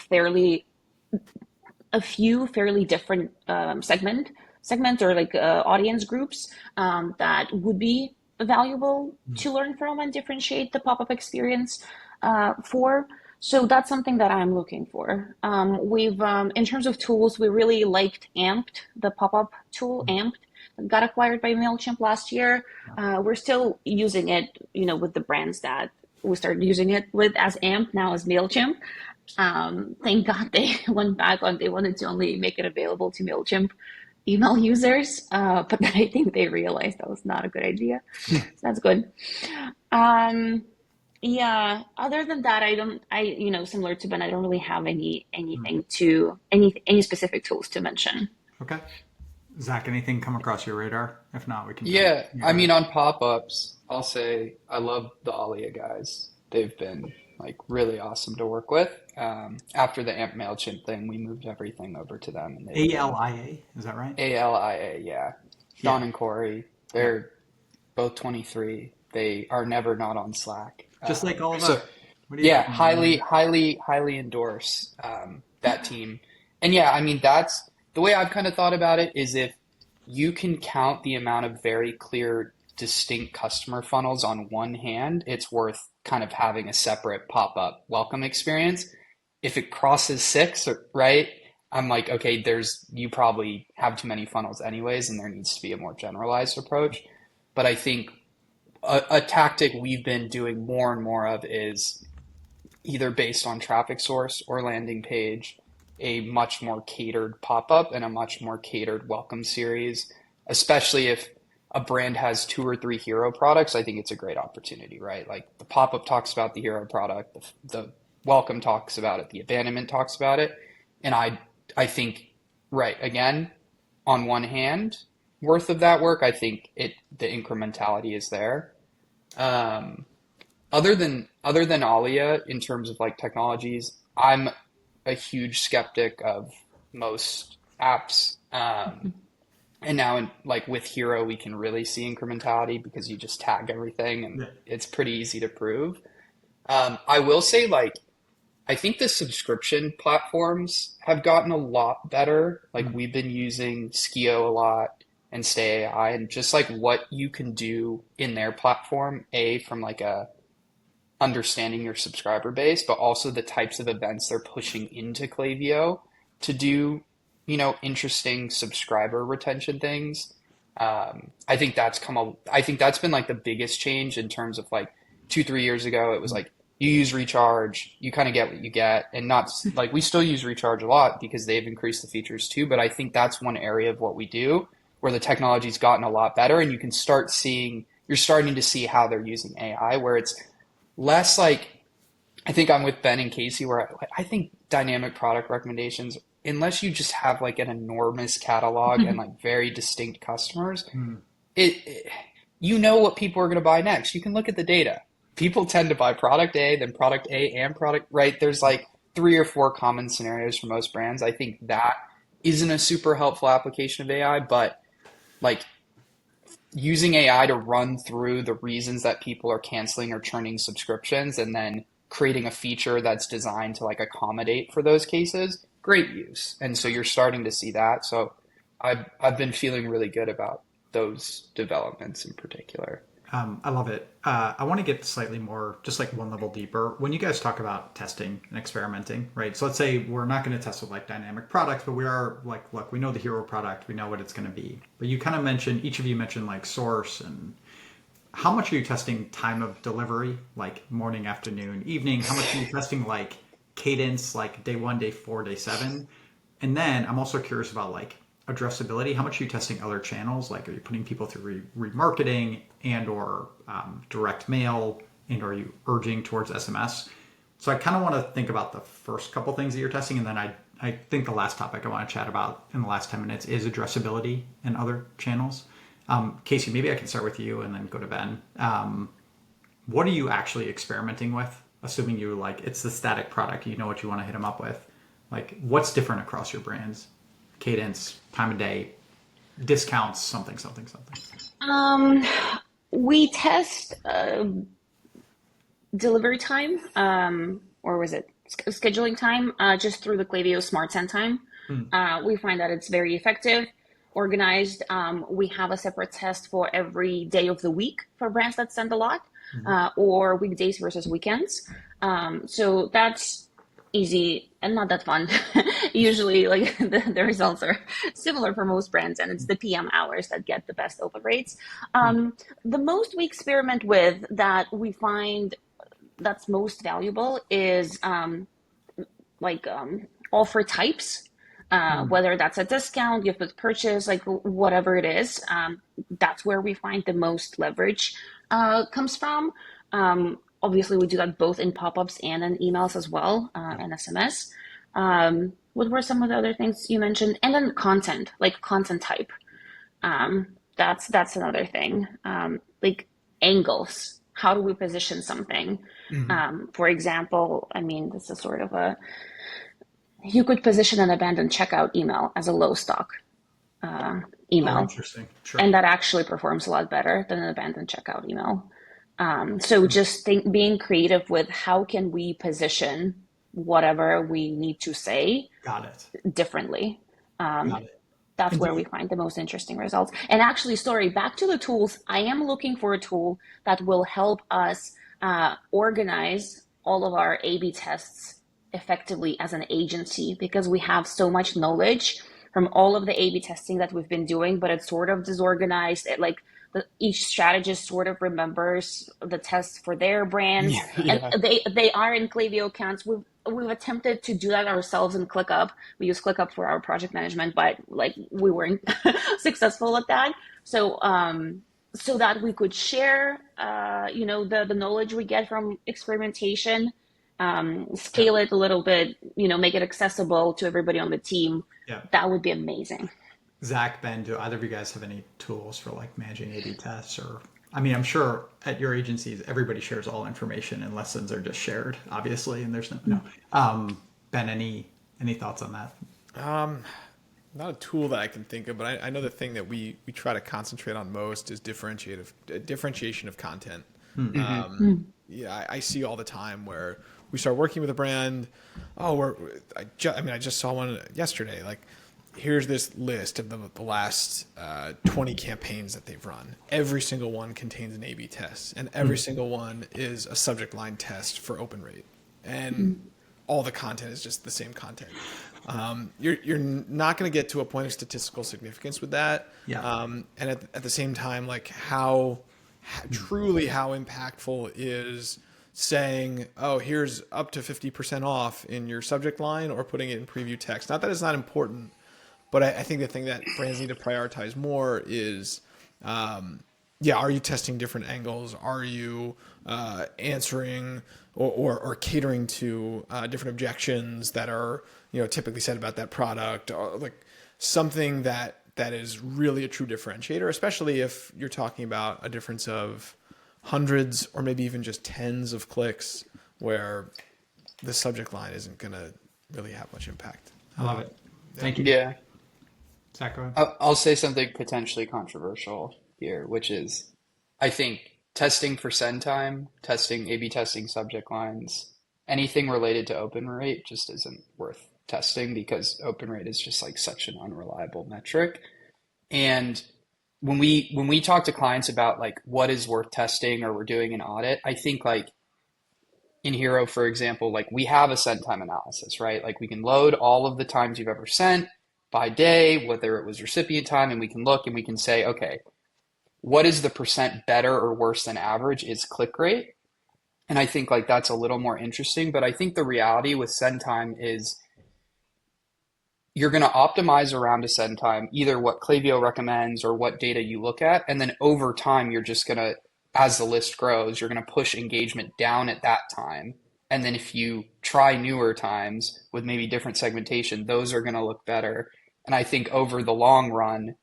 a few fairly different segments or like audience groups that would be valuable to learn from and differentiate the pop-up experience for. So that's something that I'm looking for. We've, in terms of tools, we really liked Amped, the pop-up tool, Amped, got acquired by MailChimp last year. We're still using it, with the brands that we started using it with as Amped, now as MailChimp. Thank God they went back on, they wanted to only make it available to MailChimp email users, but I think they realized that was not a good idea. So that's good. Yeah, other than that, similar to Ben, I don't really have any specific tools to mention. Okay. Zac, anything come across your radar? If not, we can. Yeah, I mean, on pop-ups, I'll say I love the Alia guys. They've been like really awesome to work with. After the AMP MailChimp thing, we moved everything over to them. And ALIA, is that right? ALIA, yeah. Sean and Corey, they're both 23. They are never not on Slack. Just like all of us. Highly endorse that team. And yeah, I mean, that's the way I've kind of thought about it, is if you can count the amount of very clear, distinct customer funnels on one hand, it's worth kind of having a separate pop-up welcome experience. If it crosses 6, right, I'm like, okay, you probably have too many funnels anyways, and there needs to be a more generalized approach. But I think a tactic we've been doing more and more of is either based on traffic source or landing page, a much more catered pop-up and a much more catered welcome series, especially if a brand has 2 or 3 hero products. I think it's a great opportunity, right? Like the pop-up talks about the hero product, the welcome talks about it, the abandonment talks about it. And I think, right, again, on one hand, worth of that work, I think the incrementality is there. Other than Alia, in terms of like technologies, I'm a huge skeptic of most apps. And now with Hero, we can really see incrementality because you just tag everything and it's pretty easy to prove. I will say, I think the subscription platforms have gotten a lot better. Like we've been using Skio a lot and Stay AI, and just like what you can do in their platform, from like a understanding your subscriber base, but also the types of events they're pushing into Klaviyo to do, interesting subscriber retention things. I think that's been like the biggest change in terms of like 2-3 years ago. It was like, you use Recharge, you kind of get what you get, and not like we still use Recharge a lot because they've increased the features too. But I think that's one area of what we do where the technology's gotten a lot better, and you're starting to see how they're using AI, where it's less like, I think I'm with Ben and Kasey where I think dynamic product recommendations, unless you just have like an enormous catalog and like very distinct customers, Mm. it you know what people are going to buy next. You can look at the data. People tend to buy product A, then product A and product, right? There's like 3 or 4 common scenarios for most brands. I think that isn't a super helpful application of AI, but like using AI to run through the reasons that people are canceling or churning subscriptions and then creating a feature that's designed to like accommodate for those cases, great use. And so you're starting to see that. So I've been feeling really good about those developments in particular. I love it. I want to get slightly more, just like one level deeper. When you guys talk about testing and experimenting, right? So let's say we're not going to test with like dynamic products, but we are like, look, we know the hero product, we know what it's going to be. But you kind of mentioned, each of you mentioned like source, and how much are you testing time of delivery, like morning, afternoon, evening? How much are you testing like cadence, like day 1, day 4, day 7? And then I'm also curious about like addressability. How much are you testing other channels? Like, are you putting people through remarketing and or direct mail, and are you urging towards SMS? So I kind of want to think about the first couple things that you're testing, and then I think the last topic I want to chat about in the last 10 minutes is addressability and other channels. Kasey, maybe I can start with you and then go to Ben. What are you actually experimenting with? Assuming you like, it's the static product, you know what you want to hit them up with. Like, what's different across your brands? Cadence, time of day, discounts, something. We test delivery time, or was it scheduling time, just through the Klaviyo Smart Send time. We find that it's very effective, organized. We have a separate test for every day of the week for brands that send a lot, or weekdays versus weekends. So that's easy and not that fun. Usually, like the results are similar for most brands, and it's the PM hours that get the best open rates. The most we experiment with that we find that's most valuable is offer types. Whether that's a discount, gift with purchase, like whatever it is, that's where we find the most leverage comes from. Obviously, we do that both in pop-ups and in emails as well, and SMS. What were some of the other things you mentioned? And then content, like content type. That's another thing. Like angles. How do we position something? For example, I mean, this is sort of you could position an abandoned checkout email as a low stock email. Oh, interesting. Sure. And that actually performs a lot better than an abandoned checkout email. So just being creative with how can we position whatever we need to say Got it. differently. Got it. That's where we find the most interesting results. And actually, back to the tools, I am looking for a tool that will help us organize all of our A/B tests effectively as an agency, because we have so much knowledge from all of the A/B testing that we've been doing, but it's sort of disorganized. Each strategist sort of remembers the tests for their brands, Yeah. and they are in Klaviyo accounts. We've attempted to do that ourselves in ClickUp. We use ClickUp for our project management, but like we weren't successful at that. So so that we could share, the knowledge we get from experimentation, scale it a little bit, make it accessible to everybody on the team. Yeah. That would be amazing. Zach, Ben, do either of you guys have any tools for like managing A/B tests? Or, I mean, I'm sure at your agencies, everybody shares all information and lessons are just shared, obviously, and there's no. Ben, any thoughts on that? Not a tool that I can think of, but I know the thing that we try to concentrate on most is differentiation of content. Yeah, I see all the time where we start working with a brand. I just saw one yesterday. Like, here's this list of the last 20 campaigns that they've run. Every single one contains an A/B test, and every single one is a subject line test for open rate. And all the content is just the same content. You're not going to get to a point of statistical significance with that. Yeah. And at the same time, like how impactful is saying, oh, here's up to 50% off in your subject line, or putting it in preview text. Not that it's not important, but I think the thing that brands need to prioritize more is yeah, are you testing different angles? Are you answering or catering to different objections that are, typically said about that product, or like something that is really a true differentiator, especially if you're talking about a difference of hundreds or maybe even just tens of clicks where the subject line isn't going to really have much impact. I love it. Thank you. Yeah. Zach, go ahead. I'll say something potentially controversial here, which is I think testing for send time, testing, A/B testing subject lines, anything related to open rate just isn't worth testing because open rate is just like such an unreliable metric. And when we talk to clients about like what is worth testing or we're doing an audit, I think like in Hero, for example, like we have a send time analysis, right? Like we can load all of the times you've ever sent by day, whether it was recipient time, and we can look and we can say, okay, what is the percent better or worse than average is click rate. And I think like that's a little more interesting, but I think the reality with send time is you're going to optimize around a send time, either what Klaviyo recommends or what data you look at. And then over time, you're just going to, as the list grows, you're going to push engagement down at that time. And then if you try newer times with maybe different segmentation, those are going to look better. And I think over the long run,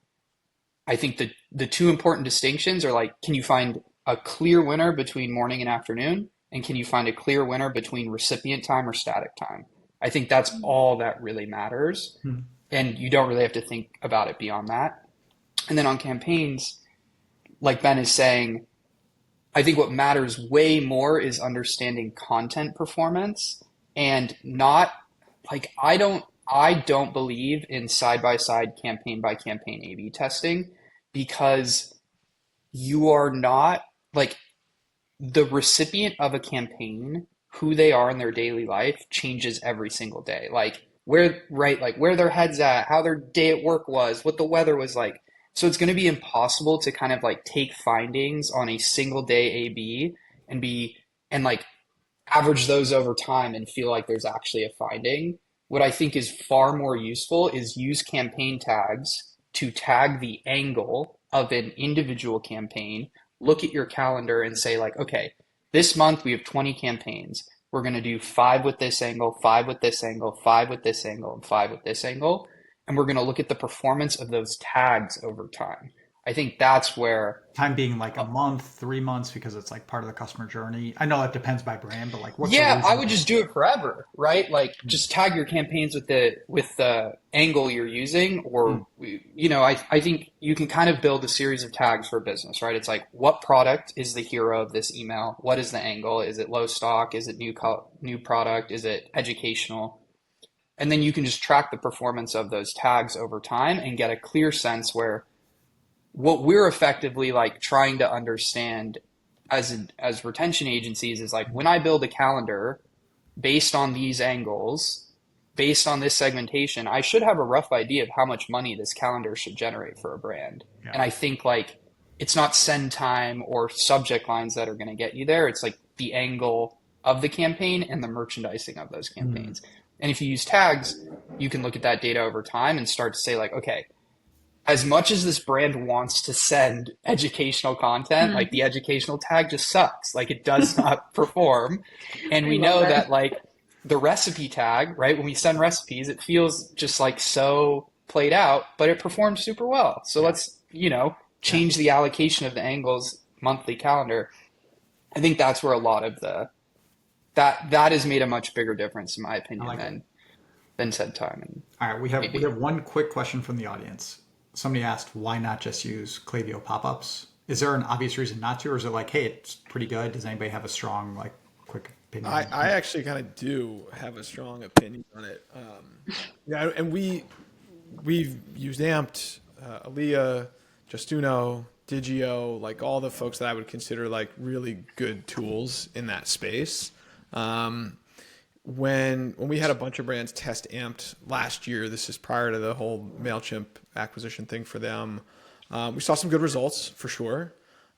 I think the two important distinctions are like, can you find a clear winner between morning and afternoon? And can you find a clear winner between recipient time or static time? I think that's all that really matters. And you don't really have to think about it beyond that. And then on campaigns, like Ben is saying, I think what matters way more is understanding content performance and not like, I don't believe in side-by-side campaign by campaign A/B testing because you are not like the recipient of a campaign, who they are in their daily life changes every single day. Like where their head's at, how their day at work was, what the weather was like. So it's going to be impossible to kind of like take findings on a single day A/B and like average those over time and feel like there's actually a finding. What I think is far more useful is use campaign tags to tag the angle of an individual campaign, look at your calendar and say like, okay, this month we have 20 campaigns. We're going to do 5 with this angle, 5 with this angle, 5 with this angle, and 5 with this angle. And we're going to look at the performance of those tags over time. I think that's where Time being like a month, 3 months, because it's like part of the customer journey. I know that depends by brand, but like what's the I reason? would just do it forever, right? Like just tag your campaigns with the angle you're using, or I think you can kind of build a series of tags for a business, right? It's like what product is the hero of this email? What is the angle? Is it low stock? Is it new product? Is it educational? And then you can just track the performance of those tags over time and get a clear sense where what we're effectively like trying to understand as retention agencies is like, when I build a calendar based on these angles, based on this segmentation, I should have a rough idea of how much money this calendar should generate for a brand. Yeah. And I think like it's not send time or subject lines that are going to get you there. It's like the angle of the campaign and the merchandising of those campaigns. And if you use tags, you can look at that data over time and start to say like, okay, as much as this brand wants to send educational content, like the educational tag just sucks. Like it does not perform. And we know that like the recipe tag, right? When we send recipes, it feels just like so played out, but it performs super well. So let's, change the allocation of the angles monthly calendar. I think that's where a lot of that has made a much bigger difference in my opinion than send time. All right. We have one quick question from the audience. Somebody asked, why not just use Klaviyo pop-ups? Is there an obvious reason not to, or is it like, hey, it's pretty good? Does anybody have a strong, like, quick opinion? I actually kind of do have a strong opinion on it. And we've used Amped, Aaliyah, Justuno, Digio, like all the folks that I would consider like really good tools in that space. When we had a bunch of brands test Amped last year, this is prior to the whole MailChimp acquisition thing for them, we saw some good results for sure.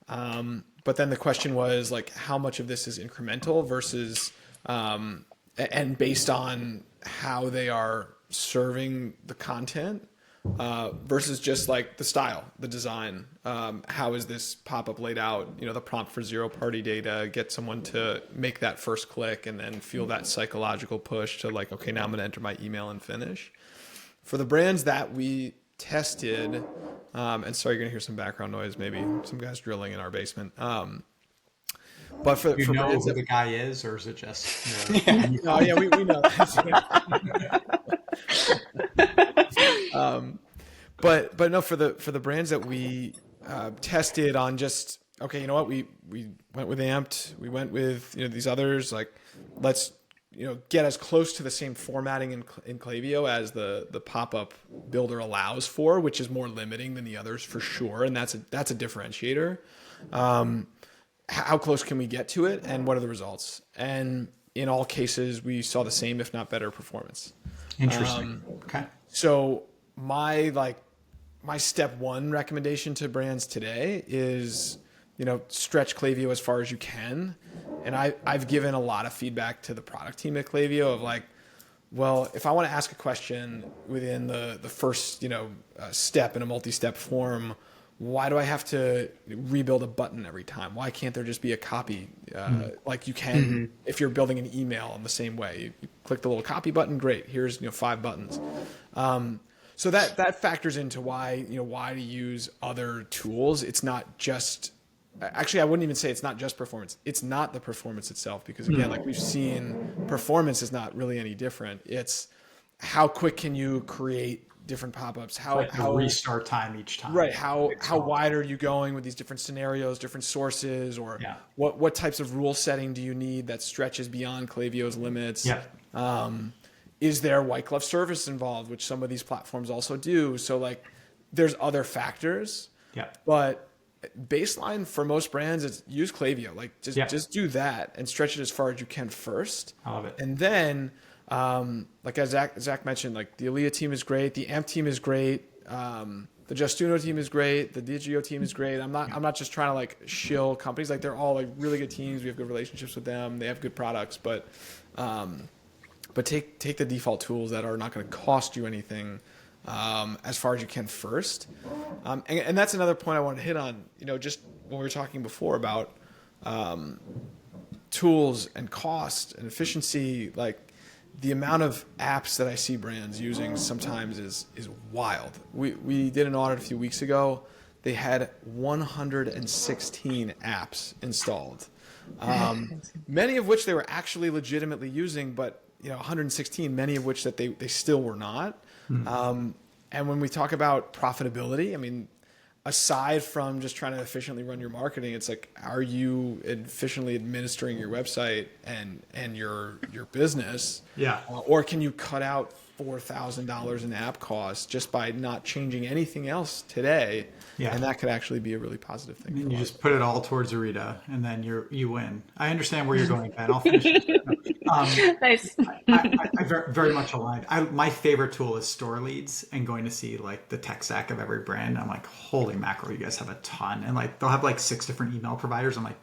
But then the question was like, how much of this is incremental versus, and based on how they are serving the content, versus just like the style, the design. How is this pop-up laid out? You know, the prompt for zero party data, get someone to make that first click and then feel that psychological push to like, okay, now I'm going to enter my email and finish. For the brands that we tested, and sorry, you're going to hear some background noise, maybe some guys drilling in our basement. But for You know brands who that, the guy is, or is it just? oh yeah, we know. But no, for the brands that we tested on, just okay, you know what, we went with Amped, we went with, you know, these others, like let's, you know, get as close to the same formatting in Klaviyo as the pop-up builder allows for, which is more limiting than the others for sure, and that's a differentiator. How close can we get to it, and what are the results? And in all cases, we saw the same, if not better, performance. Interesting. Okay. So my step one recommendation to brands today is, you know, stretch Klaviyo as far as you can. And I've given a lot of feedback to the product team at Klaviyo of like, well, if I want to ask a question within the first, you know, step in a multi-step form, why do I have to rebuild a button every time? Why can't there just be a copy like you can if you're building an email in the same way? You click the little copy button, great. Here's, you know, 5 buttons. So that factors into why to use other tools. It's not just, actually, I wouldn't even say it's not just performance. It's not the performance itself, because again, like we've seen, performance is not really any different. It's how quick can you create different pop-ups, how restart time each time, right? How wide are you going with these different scenarios, different sources, or what types of rule setting do you need that stretches beyond Klaviyo's limits? Is there white glove service involved, which some of these platforms also do? So like there's other factors, but baseline for most brands is use Klaviyo. Like just do that and stretch it as far as you can first. I love it. And then like as Zac mentioned, like the Aaliyah team is great, the AMP team is great, the Justuno team is great, the Digio team is great. I'm not just trying to like shill companies. Like they're all like really good teams. We have good relationships with them. They have good products, but take the default tools that are not going to cost you anything as far as you can first. And that's another point I want to hit on. You know, just when we were talking before about tools and cost and efficiency, like the amount of apps that I see brands using sometimes is wild. We did an audit a few weeks ago. They had 116 apps installed, many of which they were actually legitimately using, but 116, many of which that they still were not. And when we talk about profitability, I mean, aside from just trying to efficiently run your marketing, it's like, are you efficiently administering your website and your business? Or can you cut out $4,000 in app costs just by not changing anything else today? And that could actually be a really positive thing. And you just put it all towards Orita, and then you win. I understand where you're going, Ben. I'll finish. Nice. I very much aligned. My favorite tool is Store Leads, and going to see like the tech stack of every brand. I'm like, holy mackerel, you guys have a ton. And like they'll have like 6 different email providers. I'm like,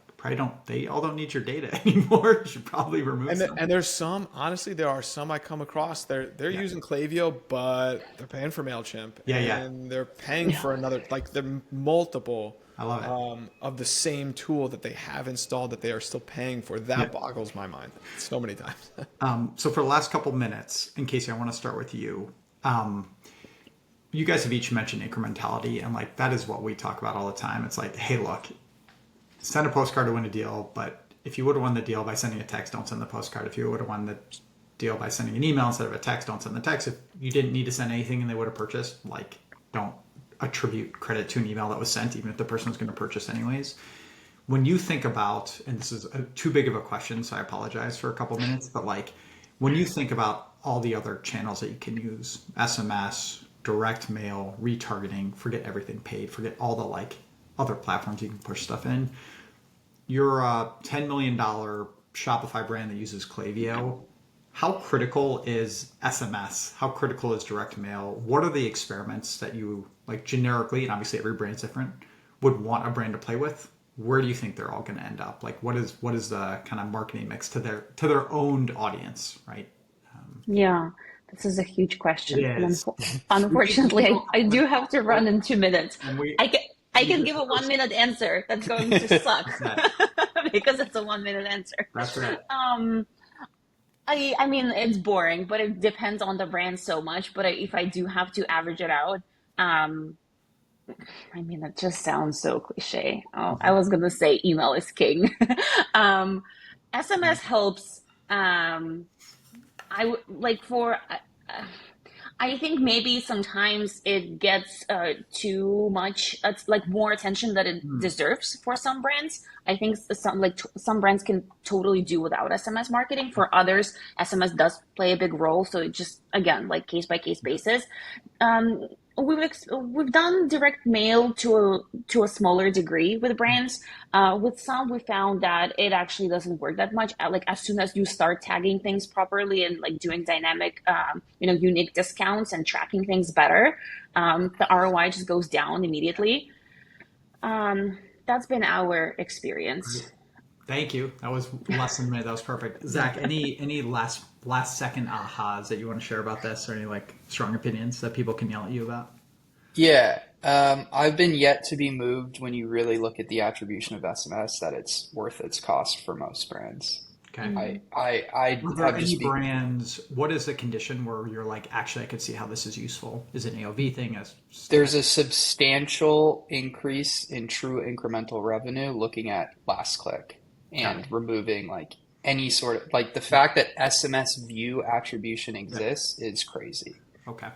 they all don't need your data anymore. You should probably remove them. And there's some, honestly, there are some I come across. They're using Klaviyo, but they're paying for MailChimp. And they're paying for another, like they're multiple of the same tool that they have installed that they are still paying for. That boggles my mind so many times. So for the last couple minutes, and Kasey, I want to start with you. You guys have each mentioned incrementality, and like that is what we talk about all the time. It's like, hey, look, send a postcard to win a deal, but if you would have won the deal by sending a text, don't send the postcard. If you would have won the deal by sending an email instead of a text, don't send the text. If you didn't need to send anything and they would have purchased, like, don't attribute credit to an email that was sent, even if the person was going to purchase anyways. When you think about, and this is too big of a question, so I apologize for a couple minutes, but like when you think about all the other channels that you can use, SMS, direct mail, retargeting, forget everything paid, forget all the like other platforms you can push stuff in. You're a $10 million Shopify brand that uses Klaviyo. How critical is SMS? How critical is direct mail? What are the experiments that you, like generically, and obviously every brand's different, would want a brand to play with? Where do you think they're all going to end up? Like what is the kind of marketing mix to their owned audience, right? This is a huge It question, and is. unfortunately, I do have to run in 2 minutes. And we, I can give a 1 minute answer that's going to suck that, because it's a 1 minute answer. that's right. I mean, it's boring, but it depends on the brand so much. But if I do have to average it out, um, I mean, it just sounds so cliche. Oh, I was gonna say email is king. um, SMS helps. Like for. I think maybe sometimes it gets too much, it's like more attention that it deserves for some brands. I think some brands can totally do without SMS marketing. For others, SMS does play a big role. So it just, again, like case by case basis. Um, we've done direct mail to a smaller degree with brands. With some, we found that it actually doesn't work that much. Like as soon as you start tagging things properly and like doing dynamic, unique discounts and tracking things better, the ROI just goes down immediately. That's been our experience. Thank you. That was less than a minute. That was perfect. Zach, any last second ahas that you want to share about this, or any like strong opinions that people can yell at you about? Yeah, I've been yet to be moved when you really look at the attribution of SMS that it's worth its cost for most brands. Okay. I'd Are there have any just be brands? What is the condition where you're like, actually, I could see how this is useful? Is it an AOV thing? there's a substantial increase in true incremental revenue looking at last click and removing like any sort of like the fact that SMS view attribution exists is crazy. Okay.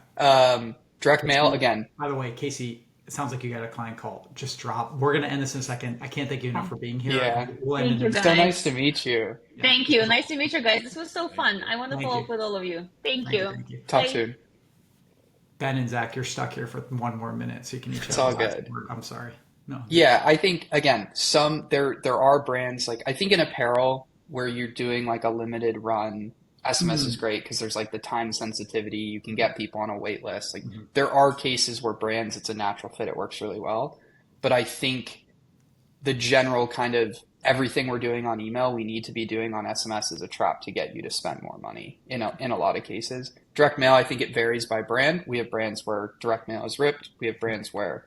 Direct mail again. By the way, Kasey, it sounds like you got a client call. Just drop. We're going to end this in a second. I can't thank you enough for being here. Yeah. We'll end Thank in you, a- So nice to meet you. Thank you. Nice to meet you guys. This was so fun. I want to Thank follow you. up with all of you. Thank you. Thank you. Talk Bye. soon. Ben and Zach, you're stuck here for one more minute, so you can each It's have all the last good. word. I'm sorry. No. Yeah, I think again, there are brands like I think in apparel where you're doing like a limited run, SMS is great because there's like the time sensitivity. You can get people on a wait list. Like there are cases where brands, it's a natural fit. It works really well. But I think the general kind of everything we're doing on email, we need to be doing on SMS is a trap to get you to spend more money in a lot of cases. Direct mail, I think it varies by brand. We have brands where direct mail is ripped. We have brands where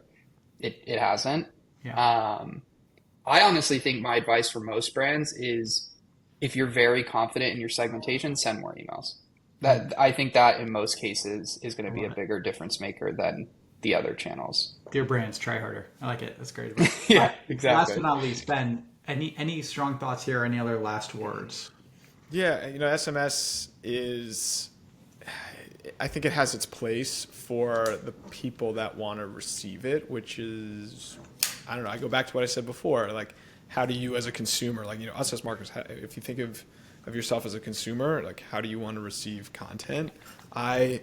it hasn't. Yeah. I honestly think my advice for most brands is if you're very confident in your segmentation, send more emails. That I think that in most cases is going to be a bigger difference maker than the other channels. Dear brands, try harder. I like it. That's great advice. Yeah, exactly. Last but not least, Ben, any strong thoughts here? Any other last words? Yeah, SMS is, I think it has its place for the people that want to receive it, which is, I don't know, I go back to what I said before, like, how do you as a consumer, like, us as marketers, if you think of yourself as a consumer, like, how do you want to receive content? I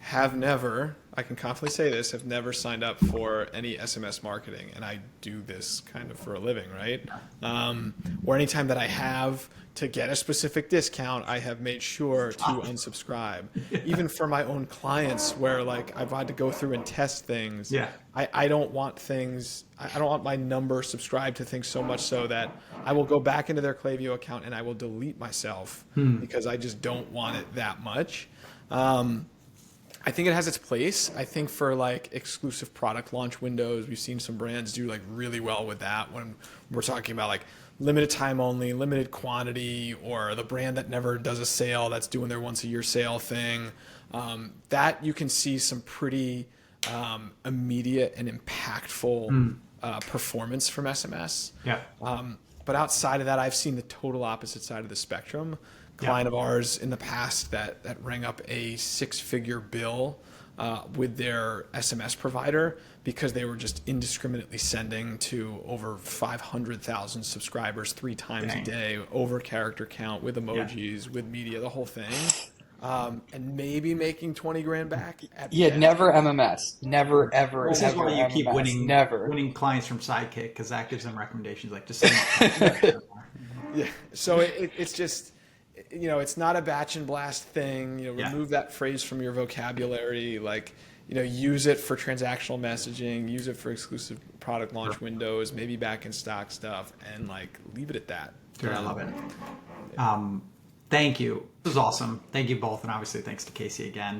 have never, I can confidently say this, have never signed up for any SMS marketing, and I do this kind of for a living, right? Or anytime that I have to get a specific discount, I have made sure to unsubscribe. Even for my own clients where like I've had to go through and test things, I don't want things, I don't want my number subscribed to things so much so that I will go back into their Klaviyo account and I will delete myself because I just don't want it that much. I think it has its place. I think for like exclusive product launch windows, we've seen some brands do like really well with that when we're talking about like limited time only, limited quantity, or the brand that never does a sale that's doing their once a year sale thing. That you can see some pretty immediate and impactful performance from SMS. Yeah. But outside of that, I've seen the total opposite side of the spectrum. Client of ours in the past that rang up a 6-figure bill with their SMS provider because they were just indiscriminately sending to over 500,000 subscribers 3 times a day, over character count, with emojis, with media, the whole thing. And maybe making 20 grand back. Never MMS. Never, ever, This ever is why you MMS. keep winning clients from Sidekick, because that gives them recommendations like just send Yeah. So it's just, it's not a batch and blast thing. Remove that phrase from your vocabulary. Like, use it for transactional messaging, use it for exclusive product launch windows, maybe back in stock stuff, and like leave it at that. Dude, I love it. Thank you. This was awesome. Thank you both. And obviously, thanks to Kasey again.